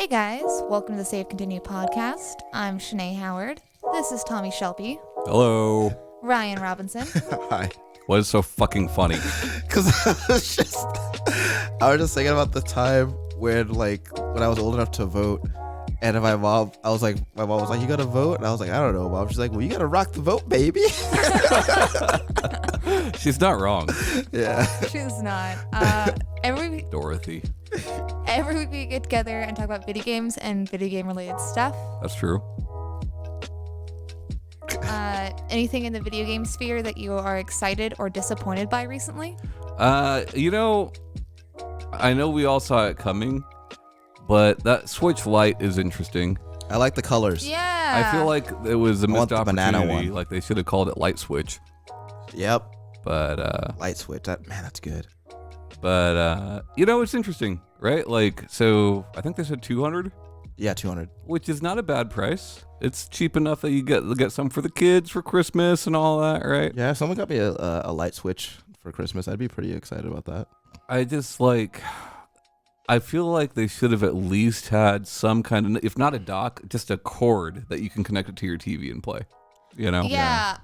Hey guys, welcome to the Save Continue podcast. I'm Shanae Howard. This is Tommy Shelby. Hello. Ryan Robinson. Hi. What is so fucking funny? Because I was just thinking about the time when I was old enough to vote, and my mom was like, you gotta vote? And I was like, I don't know, Mom. She's like, well, you gotta rock the vote, baby. She's not wrong. Yeah. She's not. Every Dorothy. week we get together and talk about video games and video game related stuff. That's true. Anything in the video game sphere that you are excited or disappointed by recently? I know we all saw it coming, but that Switch Lite is interesting. I like the colors. Yeah. I feel like it was a missed want the banana opportunity. one. Like they should have called it Light Switch. Yep. But Light switch. That's good. it's interesting, right? Like, so I think they said 200, Yeah, 200. which is not a bad price. It's cheap enough that you get some for the kids for Christmas and all that, right? Yeah, if someone got me a light switch for Christmas, I'd be pretty excited about that. I feel like they should have at least had some kind of, if not a dock, just a cord that you can connect it to your TV and play. You know? Yeah.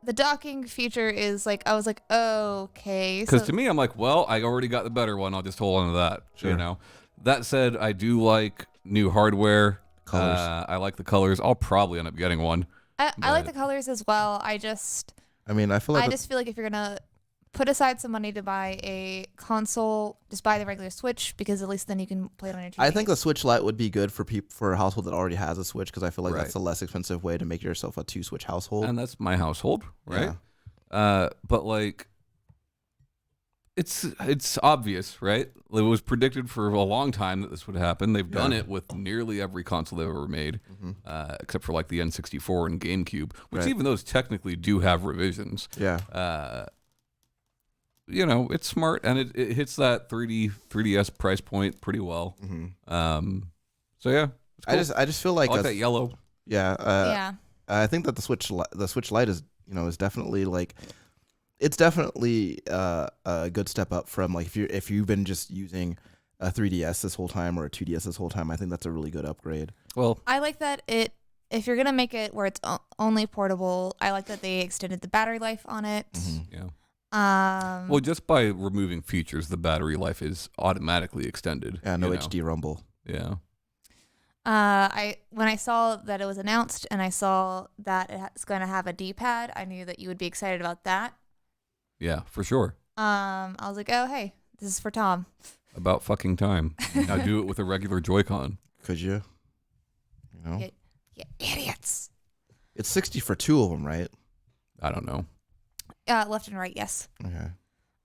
The docking feature is like, I was like, oh, okay. Because to me, I'm like, well, I already got the better one. I'll just hold on to that. Sure. You know? That said, I do like new hardware. Colors. I like the colors. I'll probably end up getting one. I like the colors as well. I feel like if you're gonna put aside some money to buy a console, just buy the regular Switch, because at least then you can play it on your TV. I think the Switch Lite would be good for a household that already has a Switch, because I feel like Right. that's a less expensive way to make yourself a 2-switch household. And that's my household, right? Yeah. But like, it's obvious, right? It was predicted for a long time that this would happen. They've done it with nearly every console they've ever made, except for like the N64 and GameCube, which Right. even those technically do have revisions. Yeah. It's smart, and it hits that 3DS price point pretty well. Mm-hmm. So yeah, it's cool. I just feel like I like that yellow. Yeah. yeah. I think that the Switch Lite is definitely it's definitely a good step up from like if you've been just using a 3DS this whole time or a 2DS this whole time. I think that's a really good upgrade. Well, I like that if you're gonna make it where it's only portable, I like that they extended the battery life on it. yeah. Um, Well, just by removing features, the battery life is automatically extended. Yeah, no you know? HD rumble. Yeah. when I saw that it was announced and I saw that it's going to have a D-pad, I knew that you would be excited about that. Yeah, for sure. I was like, oh hey, this is for Tom. About fucking time. Now do it with a regular Joy-Con. Could you? You know, You idiots. it's 60 for two of them, right? I don't know. Left and right, yes. Okay.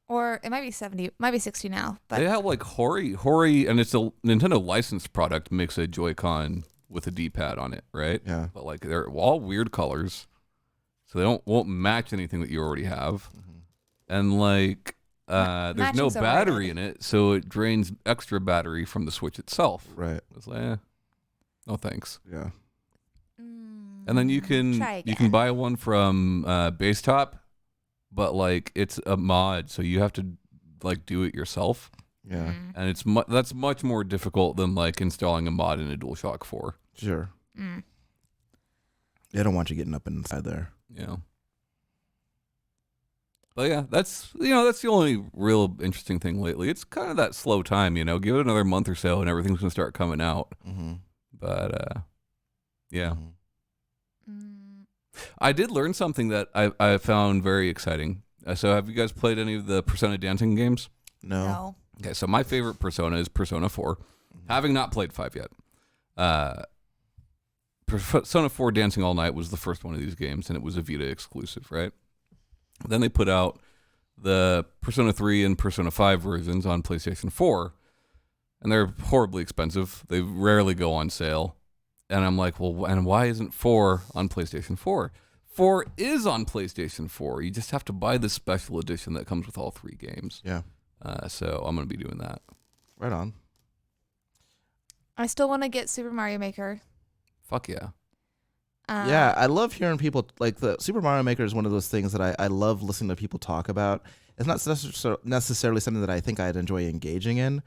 Or it might be 70, might be 60 now. But They have like Hori, and it's a Nintendo licensed product, makes a Joy-Con with a D-pad on it, right? Yeah. But like they're all weird colors, so they won't match anything that you already have. And like there's no matching's battery overrated. in it, so it drains extra battery from the Switch itself. Right. It's like, no thanks. Yeah. And then you can Try you can again. buy one from Base Top, but like it's a mod, so you have to like do it yourself, Yeah. and that's much more difficult than like installing a mod in a DualShock 4. Sure. They don't want you getting up inside there. Yeah. But yeah, that's the only real interesting thing lately. It's kind of that slow time, Give it another month or so, and everything's gonna start coming out. Mm-hmm. But yeah. I did learn something that I found very exciting. So have you guys played any of the Persona dancing games? No. Okay, so my favorite Persona is Persona 4. Having not played 5 yet. Persona 4 Dancing All Night was the first one of these games, and it was a Vita exclusive, right? Then they put out the Persona 3 and Persona 5 versions on PlayStation 4, and they're horribly expensive. They rarely go on sale. And I'm like, well, and why isn't 4 on PlayStation 4? 4 is on PlayStation 4. You just have to buy the special edition that comes with all 3 games. Yeah. So I'm going to be doing that. Right on. I still want to get Super Mario Maker. Fuck yeah. Yeah, I love hearing people, like the Super Mario Maker is one of those things that I love listening to people talk about. It's not necessarily something that I think I'd enjoy engaging in,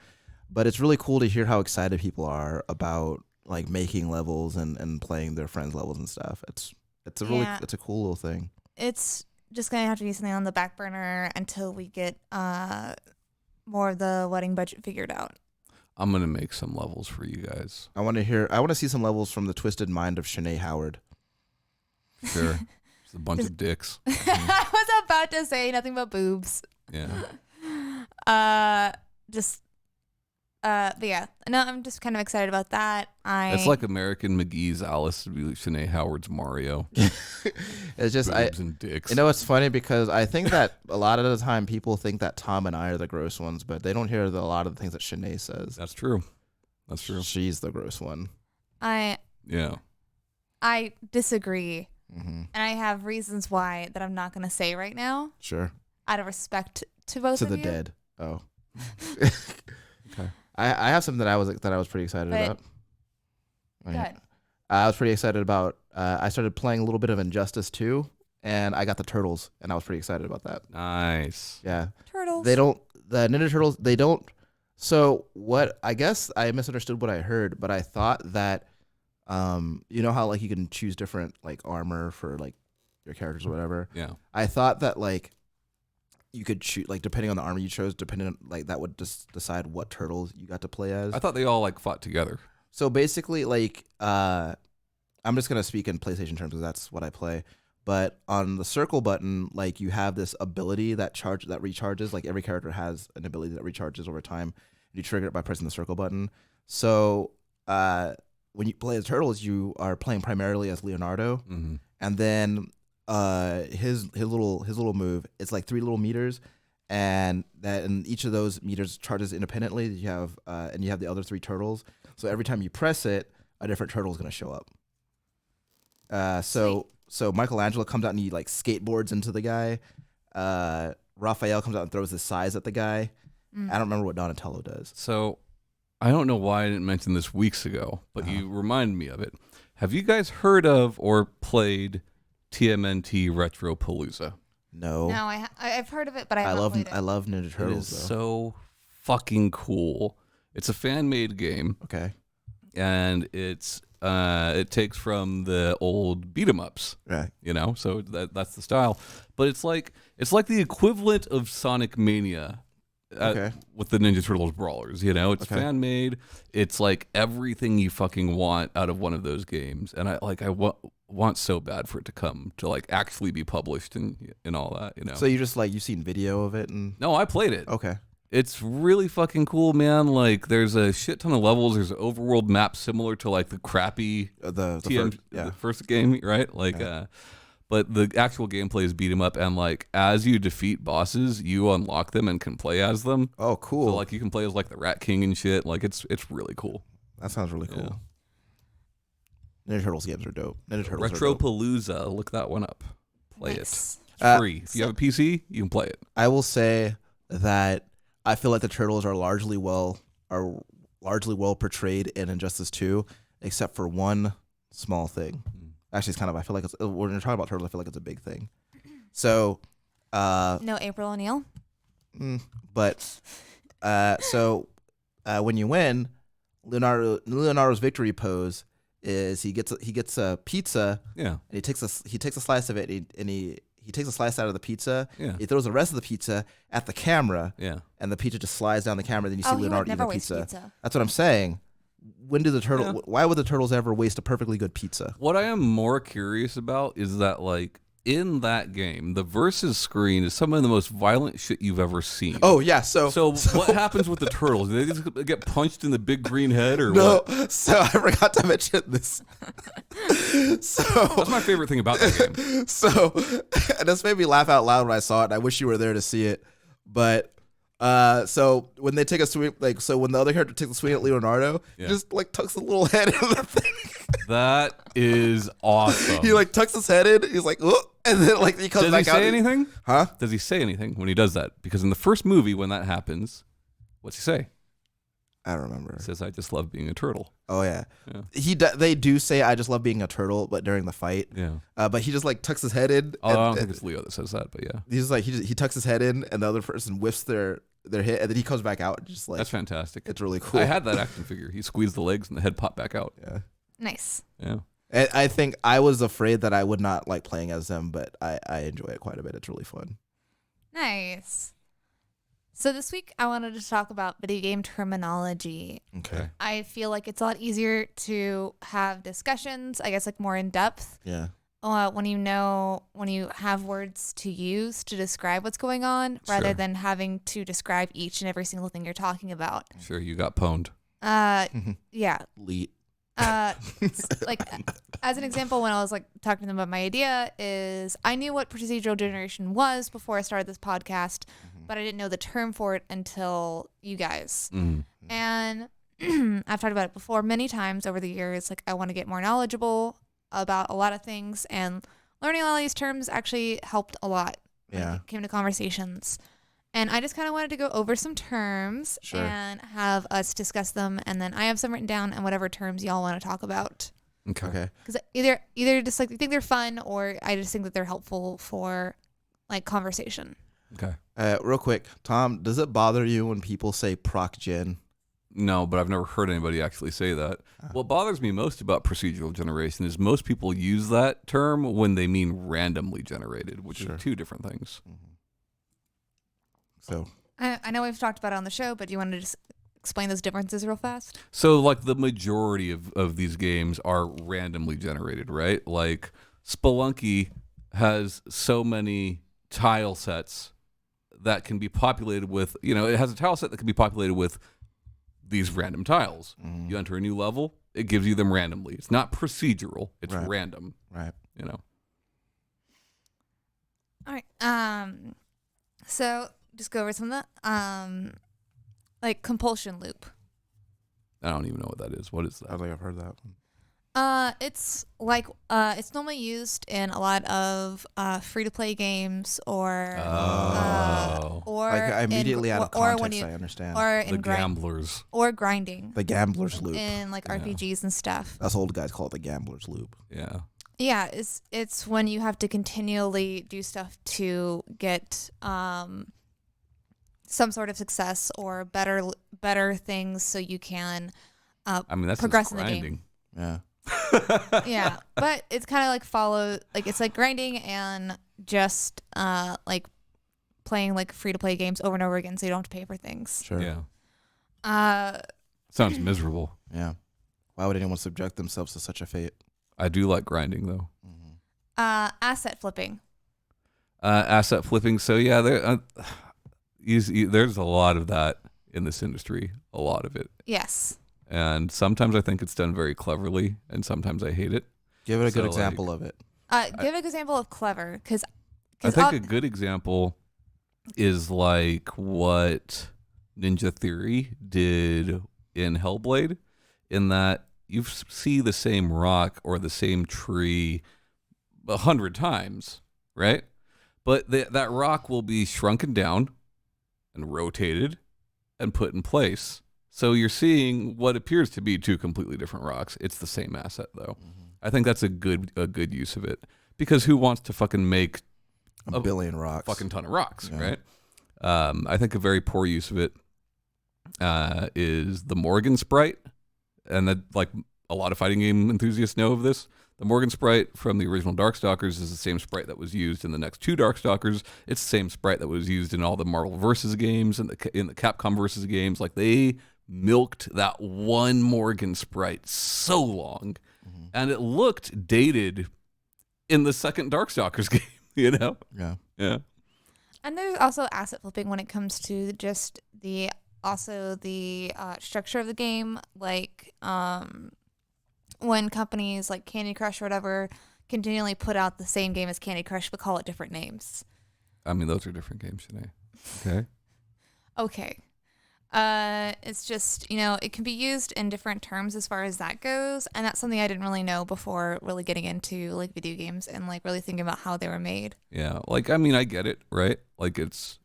But it's really cool to hear how excited people are about like making levels and playing their friends' levels and stuff. It's a cool little thing. It's just gonna have to be something on the back burner until we get more of the wedding budget figured out. I'm gonna make some levels for you guys. I want to see some levels from the twisted mind of Shanae Howard. Sure. It's a bunch of dicks. I was about to say nothing but boobs. Yeah. But yeah, no, I'm just kind of excited about that. It's like American McGee's Alice to be Shanae Howard's Mario. It's just boobs and dicks. You know, it's funny because I think that a lot of the time people think that Tom and I are the gross ones, but they don't hear a lot of the things that Shanae says. That's true. She's the gross one. I disagree. Mm-hmm. And I have reasons why that I'm not going to say right now. Sure. Out of respect to both of you. To the dead. Oh. Okay. I have something that I was pretty excited about. Good. I was pretty excited about. I started playing a little bit of Injustice 2, and I got the turtles, and I was pretty excited about that. Nice. Yeah. Turtles. The Ninja Turtles. They don't. So what? I guess I misunderstood what I heard, but I thought that. You know how like you can choose different like armor for like your characters or whatever. Yeah. I thought that like you could shoot like depending on the armor you chose, depending on like that would just decide what turtles you got to play as. I thought they all like fought together. So basically, like I'm just gonna speak in PlayStation terms because that's what I play. But on the circle button, like you have this ability that recharges. Like every character has an ability that recharges over time. You trigger it by pressing the circle button. So when you play as turtles, you are playing primarily as Leonardo, mm-hmm. and then his little move. It's like 3 little meters, and each of those meters charges independently. You have the other 3 turtles. So every time you press it, a different turtle is going to show up. So Michelangelo comes out and he like skateboards into the guy. Raphael comes out and throws his size at the guy. I don't remember what Donatello does. So I don't know why I didn't mention this weeks ago, but you reminded me of it. Have you guys heard of or played TMNT Retropalooza? No, I've heard of it, but I haven't played it. I love Ninja Turtles. It is so fucking cool. It's a fan-made game. Okay. And it takes from the old beat 'em ups. Right. You know, so that's the style. But it's like the equivalent of Sonic Mania. With the Ninja Turtles brawlers, you know, it's fan made. It's like everything you fucking want out of one of those games, and I want so bad for it to come to like actually be published and all that, you know. So you just like you've seen video of it and no, I played it. Okay, it's really fucking cool, man. Like there's a shit ton of levels. There's an overworld map similar to like the crappy the first game, right? Like but the actual gameplay is beat 'em up, and like as you defeat bosses, you unlock them and can play as them. Oh, cool! So like you can play as like the Rat King and shit. Like it's really cool. That sounds really cool. Yeah. Ninja Turtles games are dope. Retropalooza, look that one up. Play it. It's free. If you have a PC, you can play it. I will say that I feel like the turtles are largely well portrayed in Injustice 2, except for one small thing. Actually, it's kind of, I feel like when you're talking about turtles, I feel like it's a big thing. So, no April O'Neil. But, when you win, Leonardo's victory pose is he gets a pizza. Yeah. And he takes a slice of it and he takes a slice out of the pizza. Yeah. He throws the rest of the pizza at the camera. Yeah. And the pizza just slides down the camera. Then you see Leonardo eating the pizza. Pizza. That's what I'm saying. Why would the turtles ever waste a perfectly good pizza? What I am more curious about is that like in that game, the versus screen is some of the most violent shit you've ever seen. Oh yeah, so what happens with the turtles? Do they just get punched in the big green head or no? What? So I forgot to mention this. So that's my favorite thing about that game. So and this made me laugh out loud when I saw it. And I wish you were there to see it, but. So when they take a swing, like, so when the other character takes a swing at Leonardo, he just like tucks the little head in the thing. That is awesome. He like tucks his head in. He's like, oh, and then like he comes back out. Does he say anything? Huh? Does he say anything when he does that? Because in the first movie, when that happens, what's he say? I don't remember. He says, "I just love being a turtle." Oh yeah. They do say, "I just love being a turtle," but during the fight. Yeah. But he just like tucks his head in. Oh, I don't think it's Leo that says that, but yeah. He's like he tucks his head in, and the other person whiffs their they're hit, and then he comes back out. Just like that's fantastic. It's really cool. I had that action figure. He squeezed the legs and the head popped back out. Yeah. Nice. Yeah. And I think I was afraid that I would not like playing as them, but I enjoy it quite a bit. It's really fun. Nice. So this week I wanted to talk about video game terminology. Okay. I feel like it's a lot easier to have discussions, I guess, like more in depth. Yeah. When you have words to use to describe what's going on, rather than having to describe each and every single thing you're talking about. Sure, you got pwned. Yeah. Leet. Like as an example, when I was like talking to them about my idea, is I knew what procedural generation was before I started this podcast, but I didn't know the term for it until you guys. And I've talked about it before many times over the years. Like I want to get more knowledgeable about a lot of things, and learning all these terms actually helped a lot when it came to conversations. And I just kind of wanted to go over some terms and have us discuss them, and then I have some written down and whatever terms y'all want to talk about. Okay. Because either just like you think they're fun, or I just think that they're helpful for like conversation. Okay. Real quick, Tom, does it bother you when people say proc gen? No, but I've never heard anybody actually say that. What bothers me most about procedural generation is most people use that term when they mean randomly generated, which are two different things. So I know we've talked about it on the show, but do you want to just explain those differences real fast? So like the majority of these games are randomly generated, right? Like Spelunky has so many tile sets that can be populated with, it has a tile set that can be populated with these random tiles. You enter a new level, it gives you them randomly. It's not procedural, it's random. Right. All right. So just go over some of the like compulsion loop. I don't even know what that is. What is that? I think I've heard that one. It's like it's normally used in a lot of free to play games or like immediately out of context. I understand. Or in the gamblers or grinding. The gambler's loop In like RPGs and stuff. Us old guys call it the gambler's loop. Yeah. Yeah, it's when you have to continually do stuff to get some sort of success or better things, so you can that's progress in the game. Yeah. Yeah, but it's kind of like it's like grinding and just like playing like free to play games over and over again, so you don't have to pay for things. Sure. Yeah. Sounds miserable. Yeah. Why would anyone subject themselves to such a fate? I do like grinding though. Asset flipping. Asset flipping. So yeah, there's a lot of that in this industry. A lot of it. Yes. And sometimes I think it's done very cleverly, and sometimes I hate it. Give it a good example of it. Give an example of clever, because I think a good example is like what Ninja Theory did in Hellblade, in that you see the same rock or the same tree 100 times, right? But that rock will be shrunken down and rotated and put in place. So you're seeing what appears to be two completely different rocks. It's the same asset, though. I think that's a good use of it, because who wants to fucking make a billion rocks, fucking ton of rocks, right? I think a very poor use of it is the Morgan sprite, and that like a lot of fighting game enthusiasts know of this. The Morgan sprite from the original Darkstalkers is the same sprite that was used in the next two Darkstalkers. It's the same sprite that was used in all the Marvel Versus games and in the Capcom Versus games. Like they milked that one Morgan sprite so long, and it looked dated in the second Darkstalkers game. Yeah. And there's also asset flipping when it comes to just the structure of the game, like when companies like Candy Crush or whatever continually put out the same game as Candy Crush but call it different names. I mean, those are different games today. Okay. Okay. It's just, it can be used in different terms as far as that goes, and that's something I didn't really know before really getting into like video games and like really thinking about how they were made. Yeah, like I mean, I get it, right? Like it's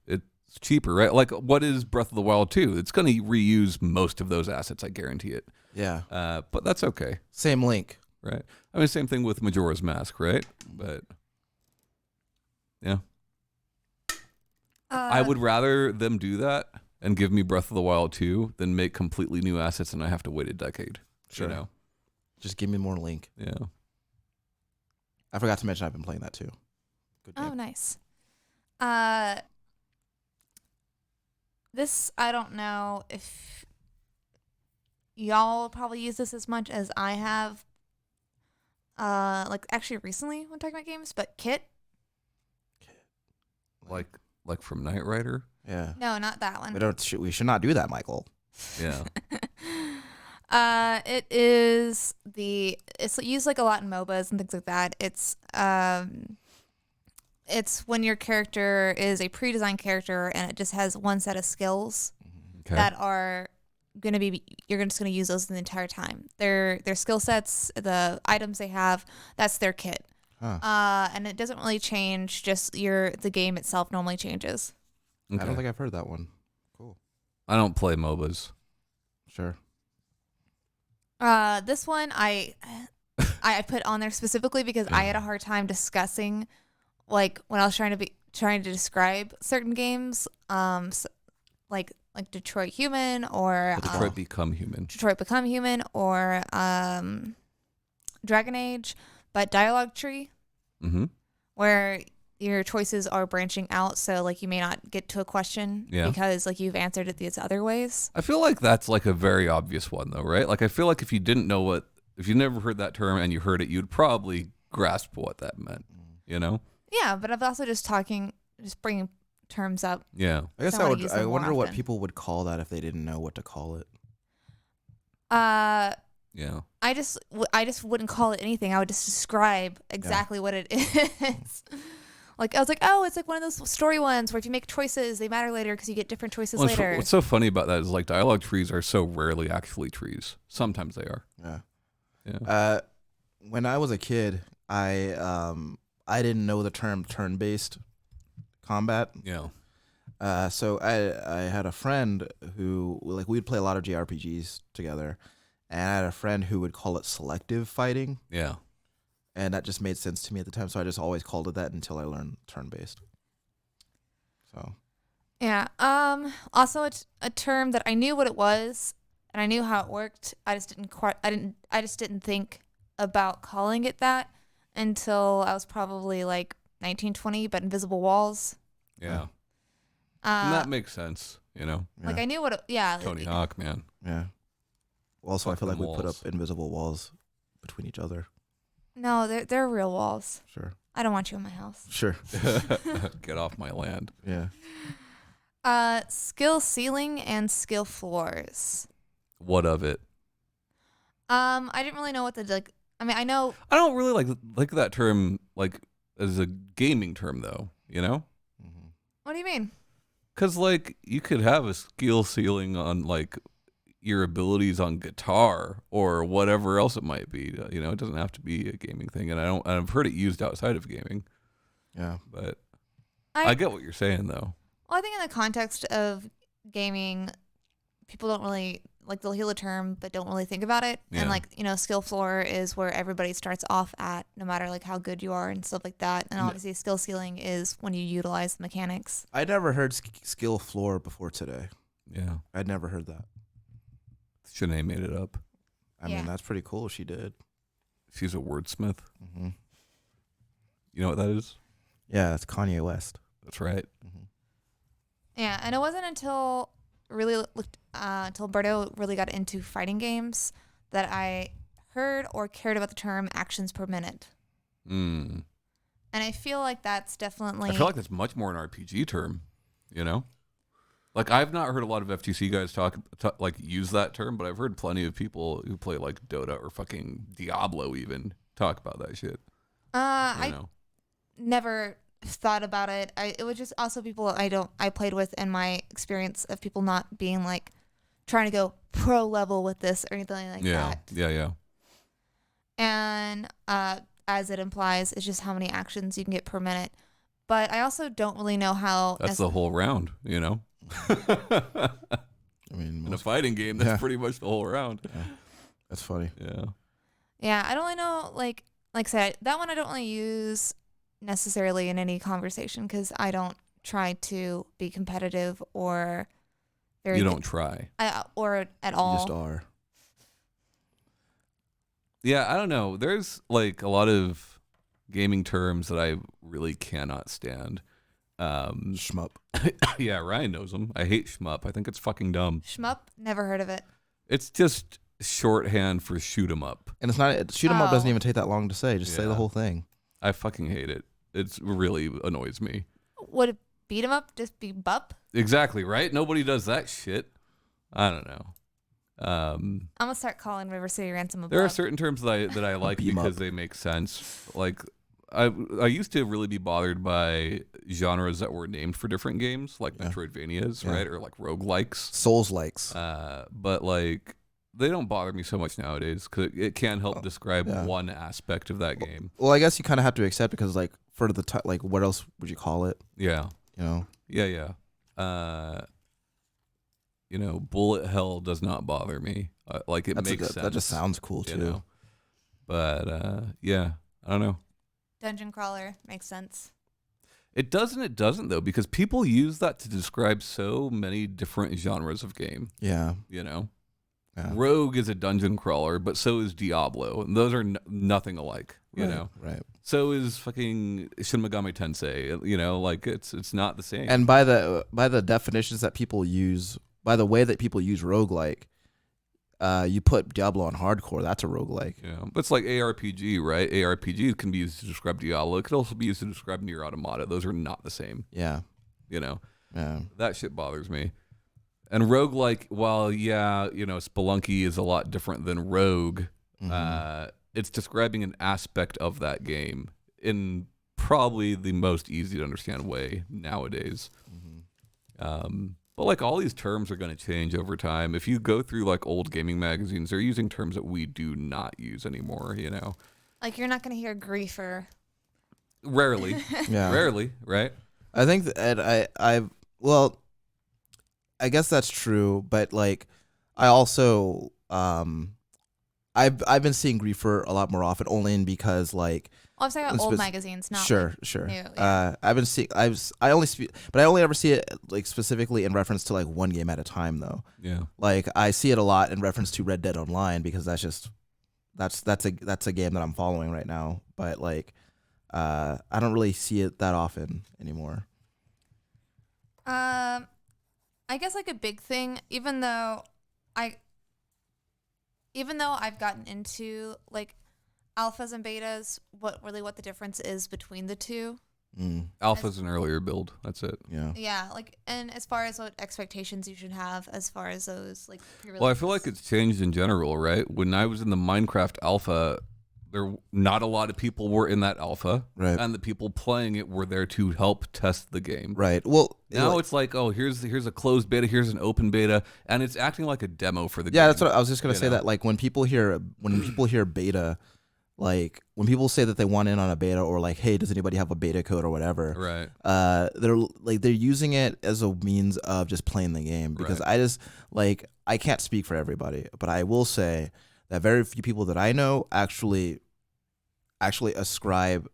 cheaper, right? Like what is Breath of the Wild 2? It's going to reuse most of those assets, I guarantee it. Yeah. But that's okay. Same link. Right. I mean, same thing with Majora's Mask, right? But yeah. I would rather them do that and give me Breath of the Wild 2 than make completely new assets and I have to wait a decade. Sure. You know? Just give me more Link. Yeah. I forgot to mention I've been playing that too. Good game. Oh, nice. This, I don't know if y'all probably use this as much as I have. Like actually recently when talking about games, but Kit. Like from Knight Rider? Yeah. No, not that one. We should not do that, Michael. Yeah. It's used like a lot in MOBAs and things like that. It's when your character is a pre-designed character and it just has one set of skills that are you're just gonna use those the entire time. Their skill sets, the items they have, that's their kit. Huh. And it doesn't really change. Just the game itself normally changes. Okay. I don't think I've heard that one. Cool. I don't play MOBAs. Sure. This one I put on there specifically because I had a hard time discussing, like when I was trying to describe certain games, like Detroit Human or Detroit Become Human. Detroit Become Human or Dragon Age, but Dialogue Tree, where your choices are branching out, so like you may not get to a question because like you've answered it these other ways. I feel like that's like a very obvious one though, right? Like I feel like if you never heard that term and you heard it, you'd probably grasp what that meant, you know? Yeah, but I've also just bringing terms up. Yeah. I guess So I I wonder what often. people would call that if they didn't know what to call it. Yeah. I just wouldn't call it anything. I would just describe exactly what it is. Like I was like, oh, it's like one of those story ones where if you make choices, they matter later because you get different choices later. What's so funny about that is like dialogue trees are so rarely actually trees. Sometimes they are. Yeah. Yeah. When I was a kid, I didn't know the term turn-based combat. Yeah. So I had a friend who we'd play a lot of JRPGs together, and I had a friend who would call it selective fighting. Yeah. And that just made sense to me at the time, so I just always called it that until I learned turn-based. So. Yeah. Also, it's a term that I knew what it was and I knew how it worked. I just didn't think about calling it that until I was probably like 19, 20, but invisible walls. Yeah. And that makes sense, you know? Yeah. Like I knew what Tony Hawk, man. Yeah. Also, I feel like we put up walls. invisible walls between each other. No, they're real walls. Sure. I don't want you in my house. Sure. Get off my land. Yeah. Skill ceiling and skill floors. What of it? I didn't really know what I know. I don't really like that term like as a gaming term though, you know? What do you mean? Cuz like you could have a skill ceiling on like your abilities on guitar or whatever else it might be, you know, it doesn't have to be a gaming thing, and I've heard it used outside of gaming. Yeah. But I get what you're saying though. Well, I think in the context of gaming, people don't really they'll hear the term but don't really think about it. Yeah. And skill floor is where everybody starts off at, no matter like how good you are and stuff like that. And obviously skill ceiling is when you utilize the mechanics. I never heard skill floor before today. Yeah. I'd never heard that. Shanae made it up. I mean, that's pretty cool. She did. She's a wordsmith. Mm-hmm. You know what that is? Yeah, it's Kanye West. That's right. Mm-hmm. Yeah, and it wasn't until until Berto really got into fighting games that I heard or cared about the term actions per minute. Mm. And I feel like that's definitely... I feel like that's much more an RPG term, you know? Like, I've not heard a lot of FTC guys use that term, but I've heard plenty of people who play, like, Dota or fucking Diablo even talk about that shit. I never thought about it. It was just also people I played with, and my experience of people not being, like, trying to go pro level with this or anything like that. Yeah. And as it implies, it's just how many actions you can get per minute. But I also don't really know how... That's the whole round, you know? I mean, in a fighting game, that's pretty much the whole round. Yeah. That's funny. Yeah, I don't really know, like I said, that one I don't really use necessarily in any conversation because I don't try to be competitive or Very You don't try. or at You all. just are. Yeah, I don't know. There's like a lot of gaming terms that I really cannot stand. Shmup. Yeah, Ryan knows them. I hate shmup. I think it's fucking dumb. Shmup? Never heard of it. It's just shorthand for shoot 'em up. And it's not shoot 'em up doesn't Oh. even take that long to say. Just say the Yeah. whole thing. I fucking hate it. It's really annoys me. Would it beat 'em up just be bup? Exactly, right? Nobody does that shit. I don't know. I'm gonna start calling River City Ransom a There are bup. certain terms that I like Beam because up. they make sense. Like I used to really be bothered by genres that were named for different games, like Yeah. Metroidvanias, Yeah. right, or like roguelikes. Souls likes. But like they don't bother me so much nowadays because it can help describe yeah. one aspect of that game. Well, I guess you kind of have to accept it because, like, for the like, what else would you call it? Yeah, You know? yeah. Bullet hell does not bother me. Like it makes sense. That just sounds cool too. you know? But yeah, I don't know. Dungeon crawler makes sense. It does and it doesn't though, because people use that to describe so many different genres of game. Yeah. Yeah. Rogue Rogue is a dungeon crawler, but so is Diablo, and those are nothing alike. You know. Right. So is fucking Shin Megami Tensei. Like it's not the same. And by the definitions that people use, by the way that people use roguelike, you put Diablo on hardcore, that's a roguelike. yeah, but it's like ARPG, right? ARPG can be used to describe Diablo. It could also be used to describe Nier Automata. Those are not the same. Yeah. Yeah. That shit bothers me. And roguelike, while Spelunky is a lot different than Rogue, it's describing an aspect of that game in probably the most easy to understand way nowadays. But like all these terms are going to change over time. If you go through like old gaming magazines, they're using terms that we do not use anymore, Like you're not gonna hear griefer. Rarely. Yeah. Rarely, right? I think that I guess that's true, but like I also I've been seeing griefer a lot more often, only because like Well, I'm talking about old magazines, not sure. new, yeah. I've been seeing I only ever see it like specifically in reference to like one game at a time though. Yeah. Like I see it a lot in reference to Red Dead Online because that's a game that I'm following right now. But like I don't really see it that often anymore. I guess like a big thing, even though I've gotten into like alphas and betas, what the difference is between the two. Alpha's an earlier build. That's it. Yeah. Yeah, like, and as far as what expectations you should have as far as those like pre-releases. Well, I feel like it's changed in general, right? When I was in the Minecraft alpha, not a lot of people were in that alpha, Right. and the people playing it were there to help test the game. Right. Well, Now it's like, oh, here's a closed beta, here's an open beta, and it's acting like a demo for the game. yeah, that's what I was just gonna say. know? That like when people hear beta, like when people say that they want in on a beta or like, hey, does anybody have a beta code or whatever? Right. They're using it as a means of just playing the game because Right. I can't speak for everybody, but I will say that very few people that I know actually ascribe,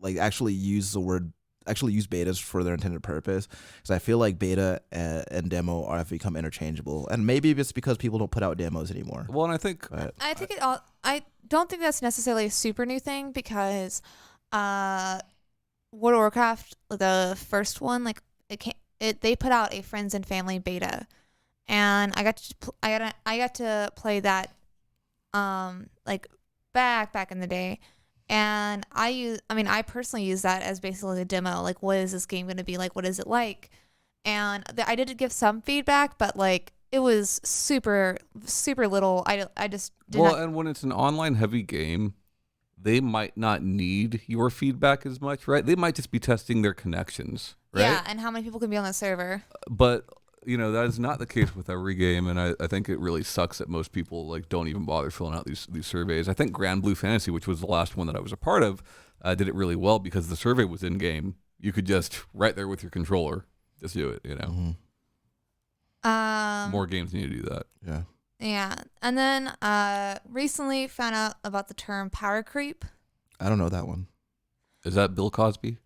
like actually use betas for their intended purpose, because I feel like beta and demo have become interchangeable, and maybe it's because people don't put out demos anymore. Well, and I think I don't think that's necessarily a super new thing because World of Warcraft, the first one, like they put out a friends and family beta, and I got to play that like back in the day. And I personally use that as basically a demo. Like, what is this game going to be like? What is it like? And I did give some feedback, but like it was super, super little. I just did not. and when it's an online heavy game, they might not need your feedback as much, right? They might just be testing their connections, right? Yeah, and how many people can be on the server? But that is not the case with every game, and I think it really sucks that most people like don't even bother filling out these surveys. I think Grand Blue Fantasy, which was the last one that I was a part of, did it really well because the survey was in game. You could just right there with your controller just do it. More games need to do that. Yeah. Yeah, and then recently found out about the term power creep. I don't know that one. Is that Bill Cosby?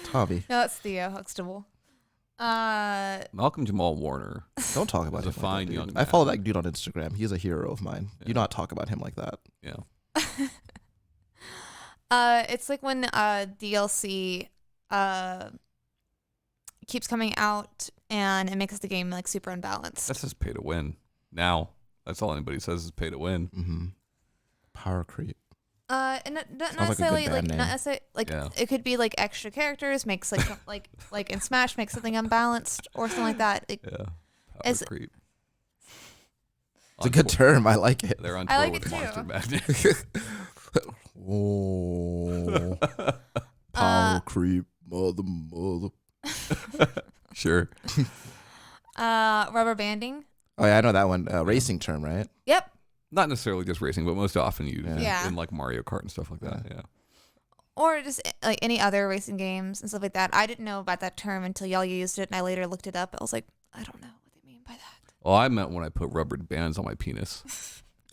Tommy. No, it's Theo Huxtable. Malcolm Jamal Warner. Don't talk about He's him. a fine like that, young dude. man. I follow that dude on Instagram. He's a hero of mine. Yeah. Do not talk about him like that. Yeah. It's like when DLC keeps coming out and it makes the game like super unbalanced. That's just pay to win. Now, that's all anybody says is pay to win. Mm-hmm. Power creep. And not like a good necessarily band name. not necessarily like Yeah. it could be like extra characters makes like like in Smash makes something unbalanced or something like that. Yeah. Power As- creep. It's a good term. I like it. They're on I tour like with it too. Monster Magnet. Oh, power creep, mother. Sure. Rubber banding. Oh yeah, I know that one. Racing term, right? Yep. Not necessarily just racing, but most often used Yeah. in like Mario Kart and stuff like that. Yeah. Or just like any other racing games and stuff like that. I didn't know about that term until y'all used it, and I later looked it up. I was like, I don't know what they mean by that. Well, I meant when I put rubber bands on my penis.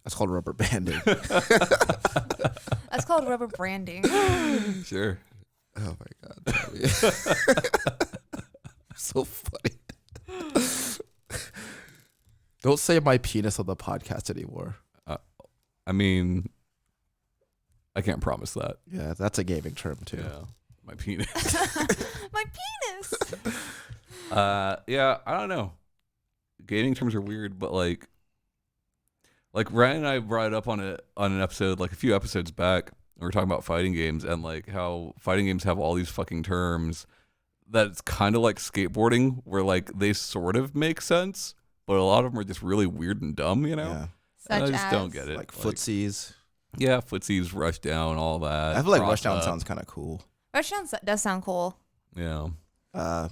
That's called rubber banding. That's called rubber branding. Sure. Oh my god, Tommy. So funny. Don't say my penis on the podcast anymore. I mean, I can't promise that. Yeah, that's a gaming term too. Yeah. My penis. My penis. Yeah, I don't know. Gaming terms are weird, but like Ryan and I brought it up on an episode like a few episodes back. We were talking about fighting games and like how fighting games have all these fucking terms that it's kind of like skateboarding, where like they sort of make sense, but a lot of them are just really weird and dumb, you know? Yeah. And I Such just as don't get it. Like footsies. Yeah, footsies, rush down, all that. I feel like cross Rushdown up. sounds kind of cool. Rushdown does sound cool. Yeah.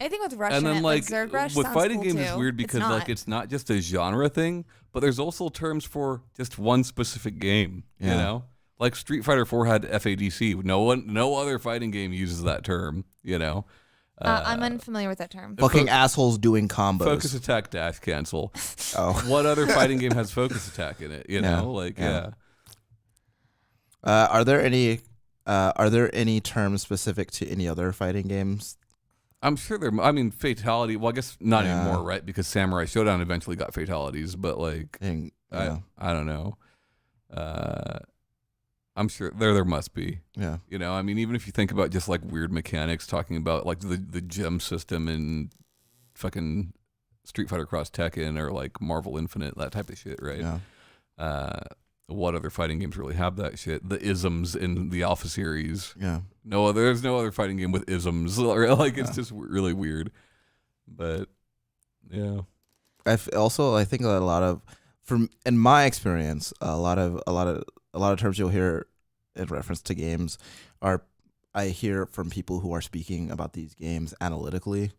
Anything with Rush And in then it, like Zerg Rush with sounds fighting cool games too. it's weird because like it's not just a genre thing, but there's also terms for just one specific game. You Yeah. know, like Street Fighter 4 had FADC. No other fighting game uses that term. You know, I'm unfamiliar with that term. Fucking assholes doing combos. focus attack dash cancel. Oh. What other fighting game has focus attack in it? You Yeah. know, like Yeah. Are there any terms specific to any other fighting games? I'm sure there. I mean, fatality. Well, I guess not Yeah. anymore, right? Because Samurai Showdown eventually got fatalities, but like. And, yeah. I don't know. I'm sure there must be. Yeah. You know, I mean, even if you think about just like weird mechanics, talking about like the gem system in fucking Street Fighter Cross Tekken or like Marvel Infinite, that type of shit, right? Yeah. What other fighting games really have that shit? The isms in the Alpha series. Yeah. There's no other fighting game with isms. Like it's Yeah. just really weird. But yeah. I think that a lot of, in my experience, a lot of terms you'll hear in reference to games I hear from people who are speaking about these games analytically,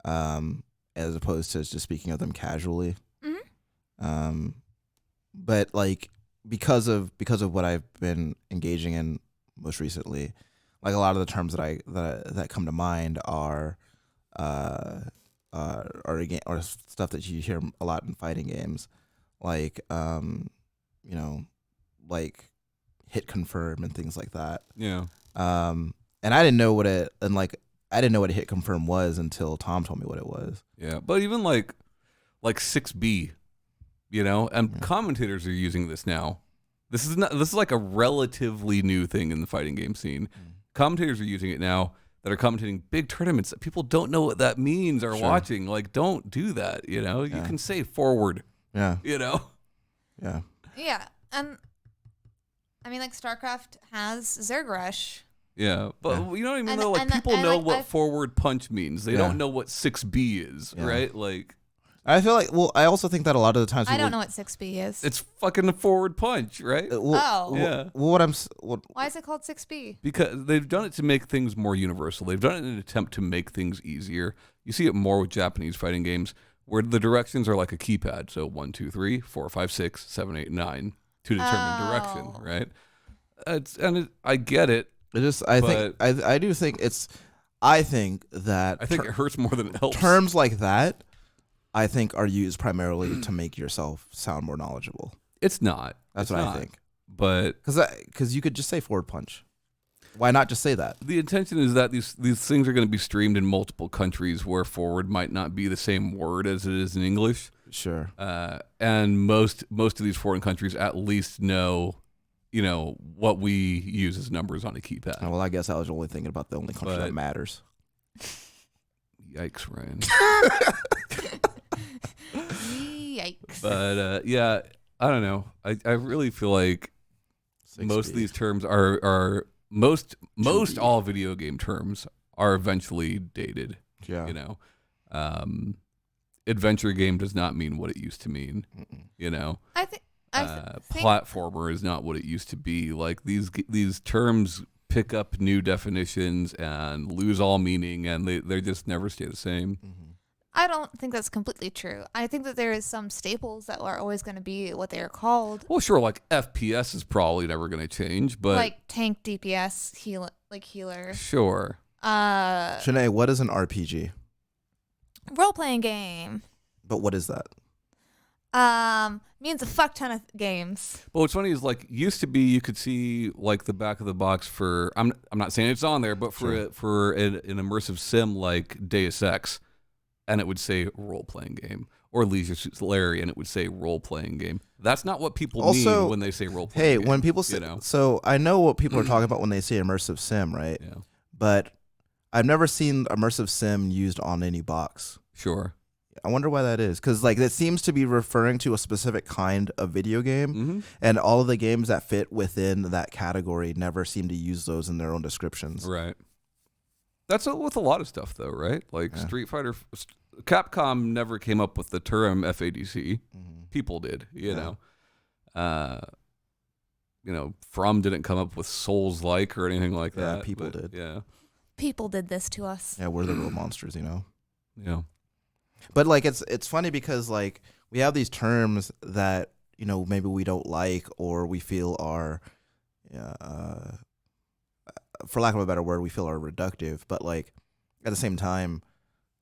as opposed to just speaking of them casually. Mhm. But like because of what I've been engaging in most recently, like a lot of the terms that come to mind are stuff that you hear a lot in fighting games, like like hit confirm and things like that. Yeah. And I didn't know what a hit confirm was until Tom told me what it was. Yeah. But even like 6B, you know, and commentators are using this now. This is like a relatively new thing in the fighting game scene. Commentators are using it now that are commentating big tournaments that people don't know what that means or watching. Like, don't do that, you know? You can say forward. Yeah. You know? Yeah. Yeah, and I mean, like StarCraft has Zerg Rush. Yeah, but you know what I mean? Though, like and people know like, what forward punch means. They Yeah. don't know what 6B is, Yeah. right? Like, I feel like, I also think that a lot of the times I don't know what 6B is. it's fucking a forward punch, right? Oh. Why is it called 6B? Because they've done it to make things more universal. They've done it in an attempt to make things easier. You see it more with Japanese fighting games where the directions are like a keypad. So 1, 2, 3, 4, 5, 6, 7, 8, 9 to determine direction, right? I get it. I think it hurts more than it helps. terms like that, I think, are used primarily to make yourself sound more knowledgeable. It's not. That's It's what not. I think. But Because you could just say forward punch. Why not just say that? The intention is that these things are going to be streamed in multiple countries where forward might not be the same word as it is in English. Sure. And most of these foreign countries at least know, what we use as numbers on a keypad. Well, I guess I was only thinking about the only country that matters. Yikes, Ryan. Yikes. But yeah, I don't know. I really feel like most of these terms are most all video game terms are eventually dated. Yeah. Adventure game does not mean what it used to mean. I think platformer is not what it used to be. Like these terms pick up new definitions and lose all meaning, and they just never stay the same. Mm-hmm. I don't think that's completely true. I think that there is some staples that are always going to be what they are called. Well, sure, like FPS is probably never going to change, but like tank, DPS, healer. Sure. Shanae, what is an RPG? Role-playing game. But what is that? Means a fuck ton of games. But what's funny is like used to be you could see like the back of the box for I'm not saying it's on there, but for an immersive sim like Deus Ex, and it would say role playing game, or Leisure Suit Larry, and it would say role playing game. That's not what people mean when they say role playing. Hey, game, when people say so, I know what people are talking about when they say immersive sim, right? Yeah. But I've never seen immersive sim used on any box. Sure. I wonder why that is, because like it seems to be referring to a specific kind of video game, Mm-hmm. and all of the games that fit within that category never seem to use those in their own descriptions. Right. That's with a lot of stuff, though, right? Like Street Fighter, Capcom never came up with the term FADC. Mm-hmm. People did, you know. From didn't come up with Souls-like or anything like that. People did. Yeah. People did this to us. Yeah, we're the real monsters, Yeah. But like it's funny because like we have these terms that maybe we don't like or we feel are, for lack of a better word, we feel are reductive. But like at the same time,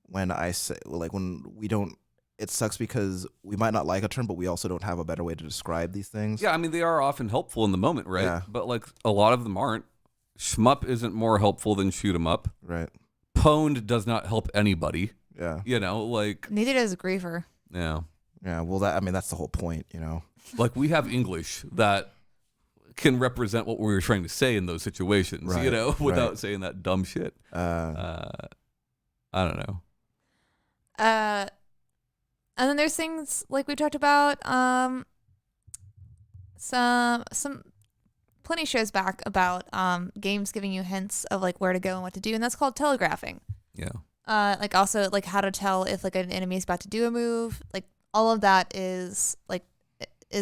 when I say when we don't, it sucks because we might not like a term, but we also don't have a better way to describe these things. Yeah, I mean they are often helpful in the moment, right? Yeah. But like a lot of them aren't. Shmup isn't more helpful than shoot 'em up. Right. Pwned does not help anybody. Yeah. Neither does Griefer. Yeah. Yeah. Well, that's the whole point, Like we have English that can represent what we were trying to say in those situations, Right, without saying that dumb shit. I don't know. And then there's things like we talked about some plenty shows back about games giving you hints of like where to go and what to do, and that's called telegraphing. Yeah. Like also like how to tell if like an enemy is about to do a move, like all of that is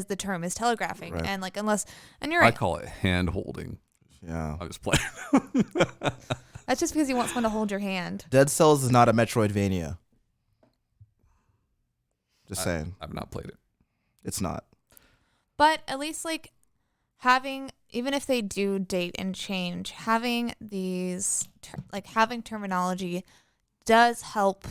the term is telegraphing. Right. And like and you're right. I call it hand holding. Yeah. I was playing. That's just because you want someone to hold your hand. Dead Cells is not a Metroidvania. Just saying. I've not played it. It's not. But at least like having, even if they do date and change, having these having terminology does help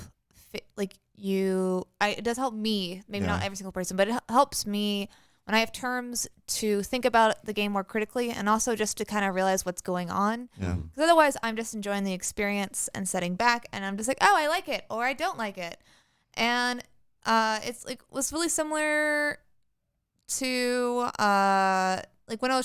it does help me, maybe not every single person, but it helps me when I have terms to think about the game more critically and also just to kind of realize what's going on. Yeah. Because otherwise I'm just enjoying the experience and setting back and I'm just like, oh, I like it or I don't like it. And it's like was really similar to when I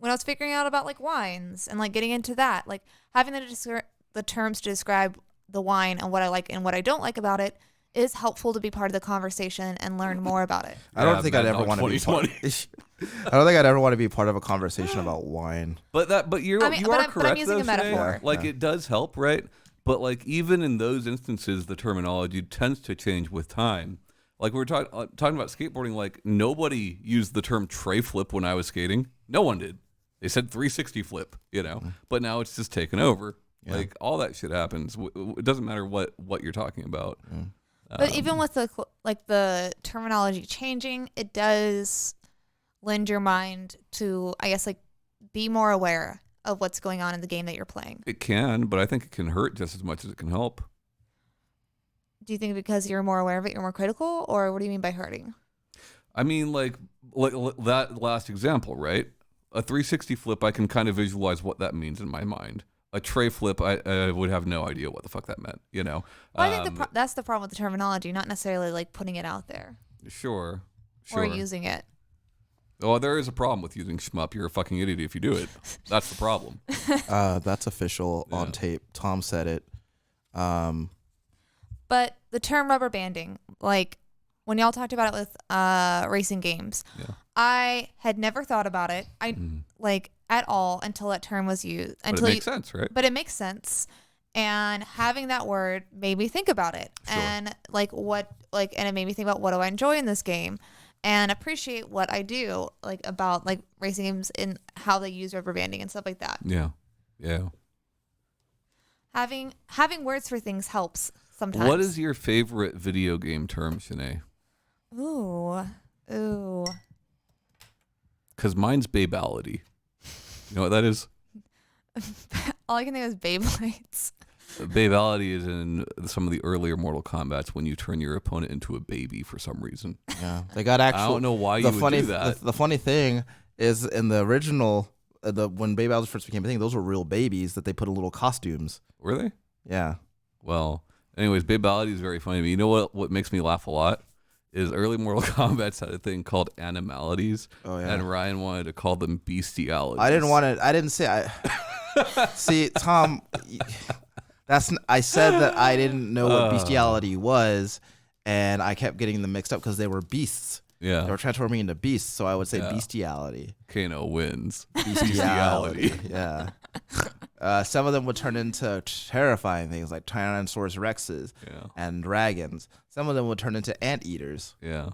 was figuring out about like wines and like getting into that, like having the terms to describe the wine and what I like and what I don't like about it is helpful to be part of the conversation and learn more about it. I don't think I'd ever want to be part. I don't think I'd ever want to be part of a conversation about wine. But you are correct. But I'm using though, a metaphor. Like it does help, right? But like even in those instances, the terminology tends to change with time. Like we were talking about skateboarding. Like nobody used the term tray flip when I was skating. No one did. They said 360 flip, But now it's just taken over. Yeah. Like all that shit happens. It doesn't matter what you're talking about. Mm. But even with the terminology changing, it does lend your mind to, I guess, like be more aware of what's going on in the game that you're playing. It can, but I think it can hurt just as much as it can help. Do you think because you're more aware of it, you're more critical, or what do you mean by hurting? I mean, like that last example, right? A 360 flip, I can kind of visualize what that means in my mind. A tray flip, I would have no idea what the fuck that meant, you know? Well, I think that's the problem with the terminology, not necessarily like putting it out there. Sure. Or using it. Oh, there is a problem with using shmup. You're a fucking idiot if you do it. That's the problem. That's official on tape. Tom said it. But the term rubber banding, like when y'all talked about it with racing games, I had never thought about it. Like at all until that term was used. But it makes sense, right? But it makes sense. And having that word made me think about it. Sure. And and it made me think about what do I enjoy in this game and appreciate what I do, like about like racing games and how they use rubber banding and stuff like that. Yeah. Yeah. Having words for things helps sometimes. What is your favorite video game term, Shanae? Ooh. Because mine's babality. You know what that is? All I can think of is Beyblades. Babality is in some of the earlier Mortal Kombats when you turn your opponent into a baby for some reason. Yeah, they got actual. I don't know why you would do that. The funny thing is, in the original, when Baby first became a thing, those were real babies that they put in little costumes. Were they? Yeah. Well, anyways, babality is very funny to me. You know what makes me laugh a lot? Is early Mortal Kombat's had a thing called animalities. Oh, yeah. And Ryan wanted to call them bestialities. I didn't say. See, Tom, I said that I didn't know what bestiality was, and I kept getting them mixed up because they were beasts. Yeah. They were transforming into beasts, so I would say bestiality. Kano wins. Bestiality. Yeah. Some of them would turn into terrifying things like Tyrannosaurus Rexes and dragons. Some of them would turn into anteaters. Yeah.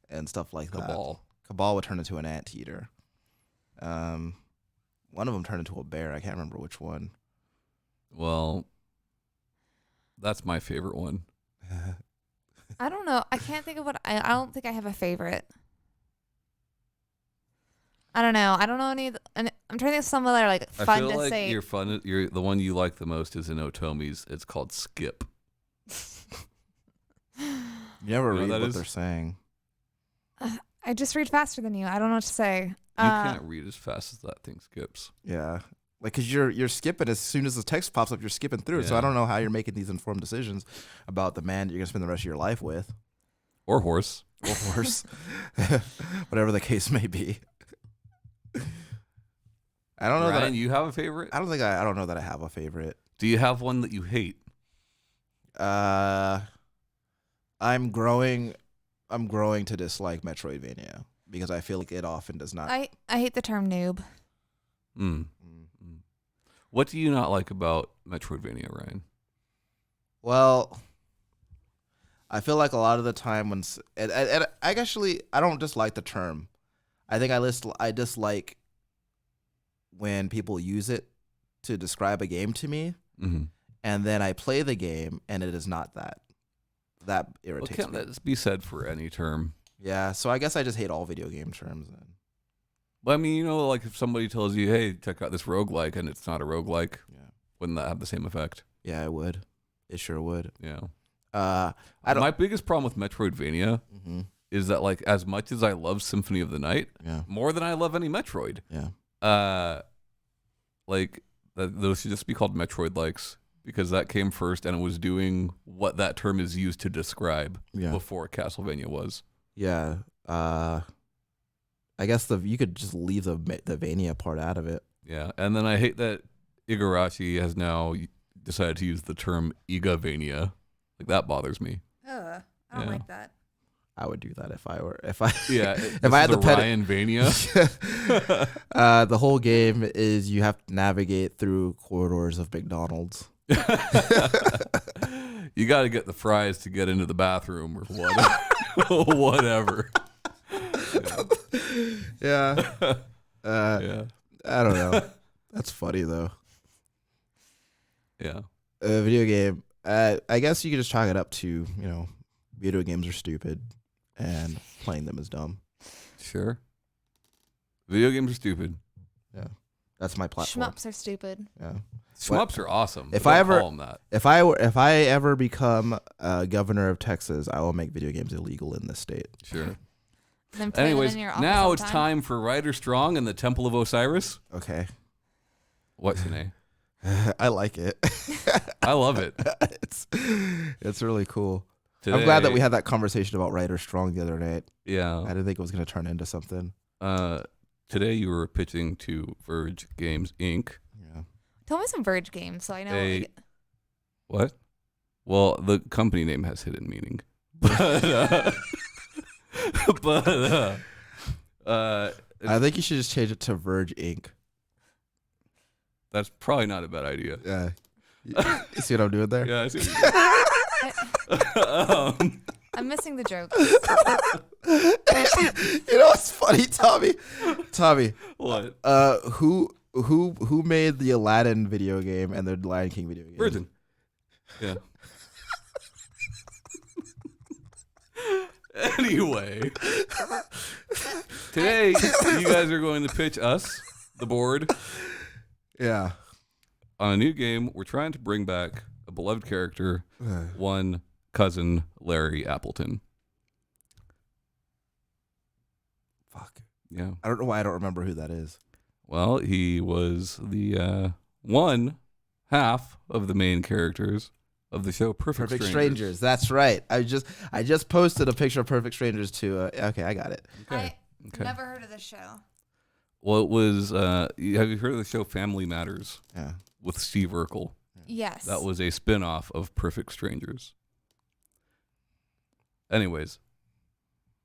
And stuff like that. Cabal would turn into an anteater. One of them turned into a bear. I can't remember which one. Well, that's my favorite one. I don't know. I can't think of what. I don't think I have a favorite. I don't know. I don't know any. And I'm trying to think of some that are like fun I feel to like say. The one you like the most is in Otomi's. It's called Skip. You never read what they're saying. I just read faster than you. I don't know what to say. You can't read as fast as that thing skips. Yeah. Like, because you're skipping as soon as the text pops up, you're skipping through it. So I don't know how you're making these informed decisions about the man you're going to spend the rest of your life with. Or horse. Whatever the case may be. I don't know. Ryan, you have a favorite? I don't know that I have a favorite. Do you have one that you hate? I'm growing to dislike Metroidvania because I feel like it often does not. I hate the term noob. What do you not like about Metroidvania, Ryan? Well, I feel like a lot of the time when I don't dislike the term. I think I dislike when people use it to describe a game to me, and then I play the game and it is not that. That irritates me. Can't that be said for any term? Yeah, so I guess I just hate all video game terms then. Well, I mean, like if somebody tells you, hey, check out this roguelike, and it's not a roguelike, wouldn't that have the same effect? Yeah, it would. It sure would. Yeah. My biggest problem with Metroidvania is that, like, as much as I love Symphony of the Night, more than I love any Metroid, those should just be called Metroid-likes because that came first and it was doing what that term is used to describe before Castlevania was. Yeah. I guess you could just leave the Vania part out of it. Yeah, and then I hate that Igarashi has now decided to use the term Igavania. Like, that bothers me. I don't like that. I would do that if I if I had the Ryan Vania. The whole game is you have to navigate through corridors of McDonald's. You got to get the fries to get into the bathroom or whatever. Yeah. I don't know. That's funny though. Yeah. Video game. I guess you could just chalk it up to, video games are stupid and playing them is dumb. Sure. Video games are stupid. Yeah. That's my platform. Shmups are stupid. Yeah. Shmups are awesome. If I ever become governor of Texas, I will make video games illegal in this state. Sure. And then play them Anyways, in your office now all the it's time for Ryder Strong and the Temple of Osiris. Okay. What's your name? I like it. I love it. It's really cool. Today, I'm glad that we had that conversation about Ryder Strong the other night. I Yeah. didn't think it was going to turn into something. Today you were pitching to Verge Games Inc. Yeah. Tell me some Verge games so I know. What? Well, the company name has hidden meaning. But I think you should just change it to Verge Inc. that's probably not a bad idea. Yeah. You see what I'm doing there? Yeah, I see what you're doing. I'm missing the joke. You know what's funny, Tommy? Tommy, What? who made the Aladdin video game and the Lion King video game? Virgin. Yeah. Anyway, today you guys are going to pitch us, the board, Yeah. on a new game. We're trying to bring back a beloved character, one cousin Larry Appleton. Fuck. Yeah. I don't know why I don't remember who that is. Well, he was the one half of the main characters of the show Perfect Strangers. That's right. I just posted a picture of Perfect Strangers too. Okay, I got it. Okay. I never heard of this show. Well, it was. Have you heard of the show Family Matters Yeah. with Steve Urkel? Yes. That was a spin-off of Perfect Strangers. Anyways,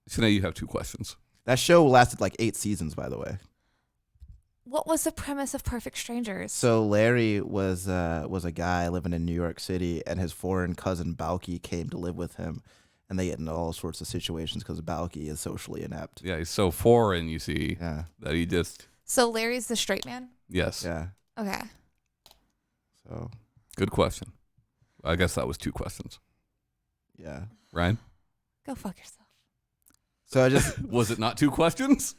so now you have two questions. That show lasted like 8 seasons, by the way. What was the premise of Perfect Strangers? So Larry was a guy living in New York City, and his foreign cousin Balky came to live with him, and they get into all sorts of situations because Balky is socially inept. Yeah, he's so foreign, you see, Yeah. that he just. So Larry's the straight man? Yes. Yeah. Okay. So. Good question. I guess that was 2 questions. Yeah. Ryan? Go fuck yourself. So I just Was it not 2 questions?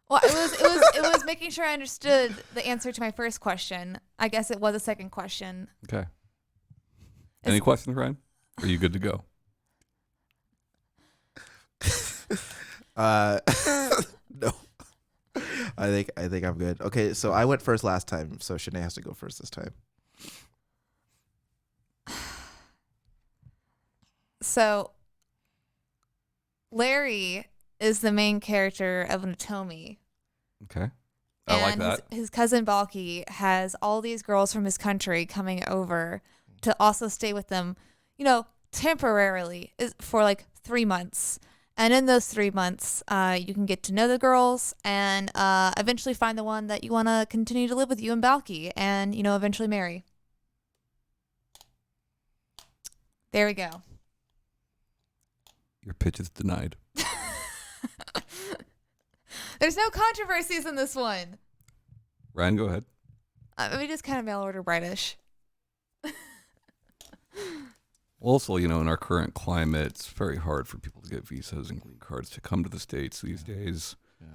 Well, it was making sure I understood the answer to my first question. I guess it was a second question. Okay. Any questions, Ryan? Are you good to go? No. I think I'm good. Okay, so I went first last time, so Shanae has to go first this time. So Larry is the main character of Natomi. Okay. I like And that. his cousin Balky has all these girls from his country coming over to also stay with them, temporarily for like 3 months. And in those 3 months, you can get to know the girls and eventually find the one that you want to continue to live with you and Balky and, eventually marry. There we go. Your pitch is denied. There's no controversies in this one. Ryan, go ahead. We just kind of mail order British. Also, in our current climate, it's very hard for people to get visas and green cards to come to the States these days. Yeah.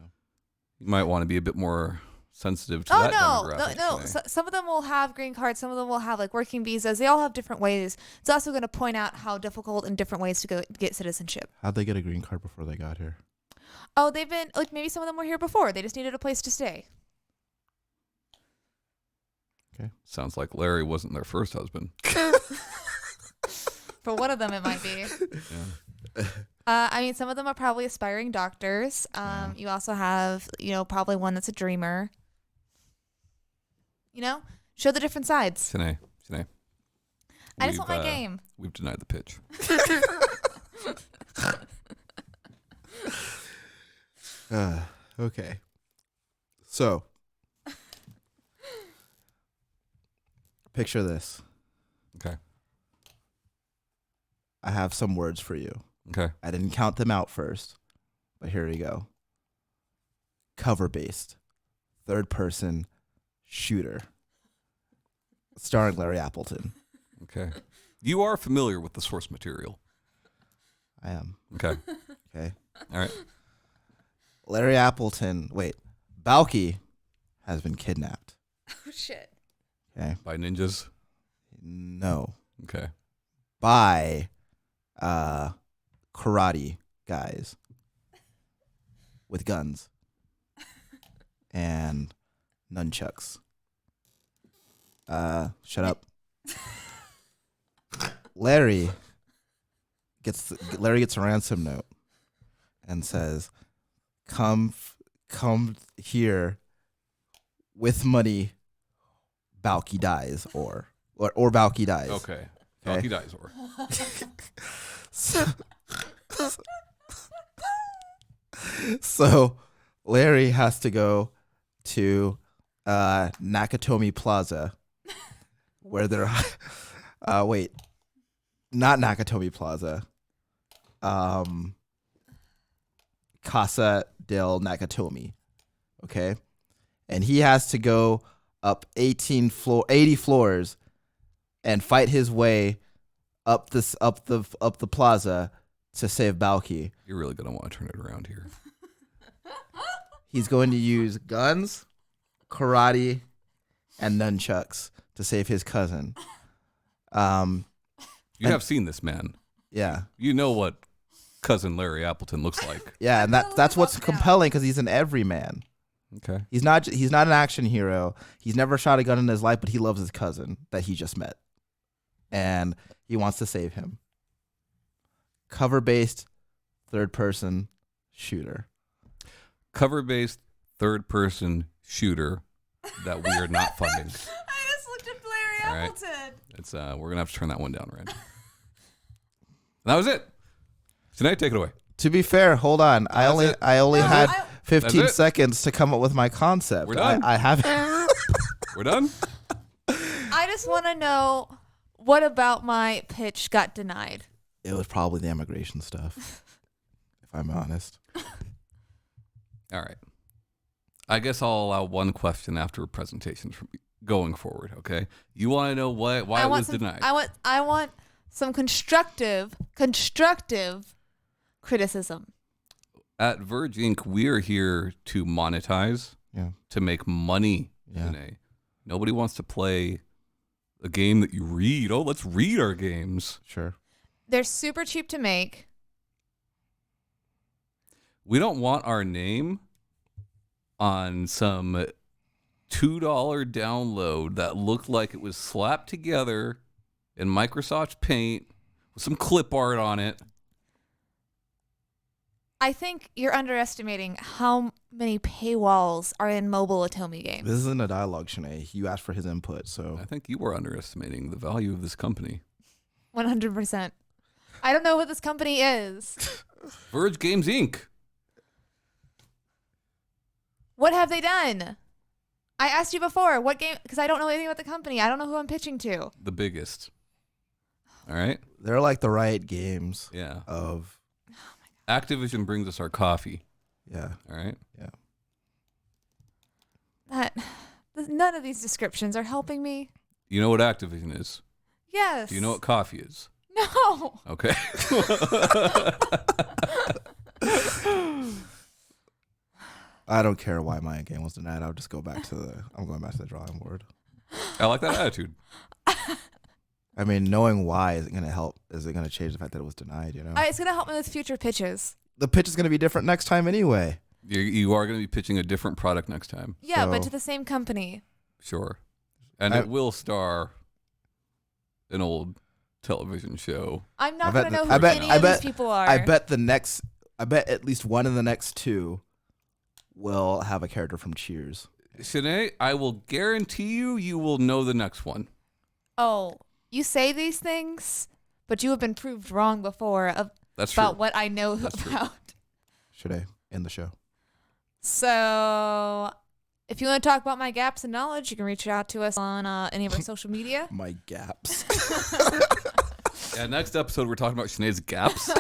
You might want to be a bit more sensitive to Oh that no, demographic. no. Some of them will have green cards. Some of them will have like working visas. They all have different ways. It's also going to point out how difficult and different ways to get citizenship. How'd they get a green card before they got here? Oh, they've been like maybe some of them were here before. They just needed a place to stay. Okay. Sounds like Larry wasn't their first husband. For one of them, it might be. Yeah. Some of them are probably aspiring doctors. You also have, probably one that's a dreamer. Show the different sides. Shanae. I just want my game. We've denied the pitch. Okay. So, picture this. Okay. I have some words for you. Okay. I didn't count them out first, but here we go. Cover-based, third-person shooter, starring Larry Appleton. Okay. You are familiar with the source material. I am. Okay. Okay. All right. Larry Appleton. Wait. Balky has been kidnapped. Oh, shit. Okay. By ninjas. No. Okay. By karate guys. with guns and nunchucks. Shut up. Larry gets a ransom note and says, "Come here with money. Balky dies, or Balky dies." Okay. Balky dies, or. So Larry has to go to Nakatomi Plaza, where they're wait, not Nakatomi Plaza, Casa del Nakatomi, okay, and he has to go up 80 floors and fight his way up the plaza to save Balky. You're really gonna want to turn it around here. He's going to use guns, karate, and nunchucks to save his cousin. You have seen this man. Yeah. You know what cousin Larry Appleton looks like. Yeah, and that's what's compelling because he's an everyman. Okay. He's not an action hero. He's never shot a gun in his life, but he loves his cousin that he just met, and he wants to save him. Cover-based, third-person shooter. Cover-based third-person shooter that we are not funding. I just looked at Larry Appleton. Right. It's we're gonna have to turn that one down, Rand. That was it. Tonight, take it away. To be fair, hold on. I only had 15 it. seconds to come up with my concept. We're done. I haven't. We're done. I just want to know, what about my pitch got denied? It was probably the immigration stuff, if I'm honest. All right. I guess I'll allow one question after presentations from going forward. Okay. You want to know why it was denied? I want some constructive criticism. At Verge Inc., we are here to monetize, to make money. Yeah. Nobody wants to play a game that you read. Oh, let's read our games. Sure. They're super cheap to make. We don't want our name on some $2 download that looked like it was slapped together in Microsoft Paint with some clip art on it. I think you're underestimating how many paywalls are in mobile Atomi games. This isn't a dialogue, Shanae. You asked for his input, so. I think you were underestimating the value of this company. 100%. I don't know what this company is. Verge Games Inc. What have they done? I asked you before, what game, because I don't know anything about the company. I don't know who I'm pitching to. The biggest. All right? They're like the Riot Games. Yeah. Of. Activision brings us our coffee. Yeah. All right? Yeah. None of these descriptions are helping me. You know what Activision is? Yes. Do you know what coffee is? No. Okay. I don't care why my game was denied. I'm going back to the drawing board. I like that attitude. I mean, knowing why isn't going to help. Is it going to change the fact that it was denied, It's going to help me with future pitches. The pitch is going to be different next time anyway. You are going to be pitching a different product next time. Yeah, but to the same company. Sure. And it will star an old television show. I'm not going to know who any of these people are. I bet at least one of the next two will have a character from Cheers. Shanae, I will guarantee you will know the next one. Oh, you say these things, but you have been proved wrong before about what I know about. True. Should I end the show? So, if you want to talk about my gaps in knowledge, you can reach out to us on any of our social media. My gaps. Yeah, next episode we're talking about Shanae's gaps.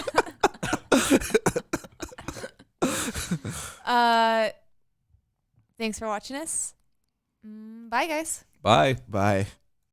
Thanks for watching us. Bye, guys. Bye. Bye.